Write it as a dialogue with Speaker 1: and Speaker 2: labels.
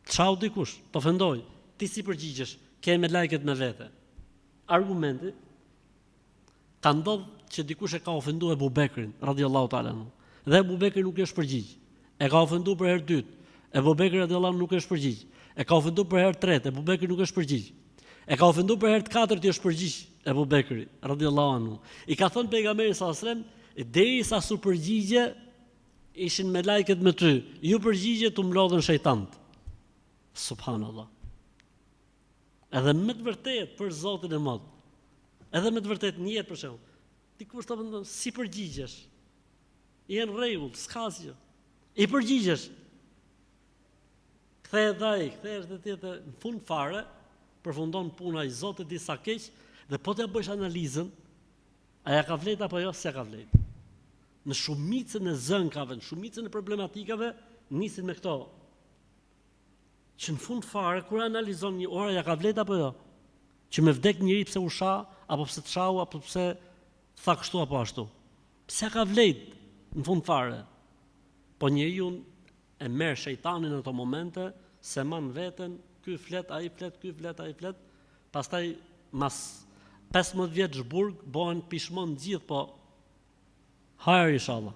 Speaker 1: Çau dikush, të ofendoj, ti si përgjigjesh, ke me lajket me vete. Argumenti ka ndodhur që dikush e ka ofenduar Abu Bekrin, radhiyallahu ta'ala anhu. Dhe Abu Bekri nuk është përgjigj. E ka ofenduar për herë dytë. Abu Bekri radhiyallahu anhu nuk është përgjigj. E ka ofenduar për herë tretë, Abu Bekri nuk është përgjigj. E ka ofenduar për herë të katërt i është përgjigj Abu Bekri radhiyallahu anhu. I ka thënë pejgamberi sallallahu alajhi wasallam, derisa su përgjigje ishin me lajket me ty, ju përgjigje të mlodhen shejtant. Subhanallah. Edhe me të vërtet për Zotin e Madh. Edhe me të vërtet një jetë për shembull. Ti kush të vendon si përgjigjesh? Je në rregull, s'ka asgjë. I përgjigjesh. Kthehesh dhe tjetër në fund fare, përfundon puna i Zotit disa keq dhe po t'ja bësh analizën, a ja ka vlerë apo jo, s'ja ka vlerë. Në shumicën e zënkave, në shumicën e problematikave, nisin me këto. Që në fund fare, kur analizon një orë, ja ka vlerë apo jo? Që me vdek njëri pse u sha, apo pse të shau, apo pse tha kështu apo ashtu. Pse ka vlerë në fund fare? Po njeriu e merr shejtanin në ato momente, se man veten, ky flet, ai flet, ky flet, ai flet. Pastaj mas 15 vjet zhburg, bëhen pishmon gjithë, po hajër inshallah.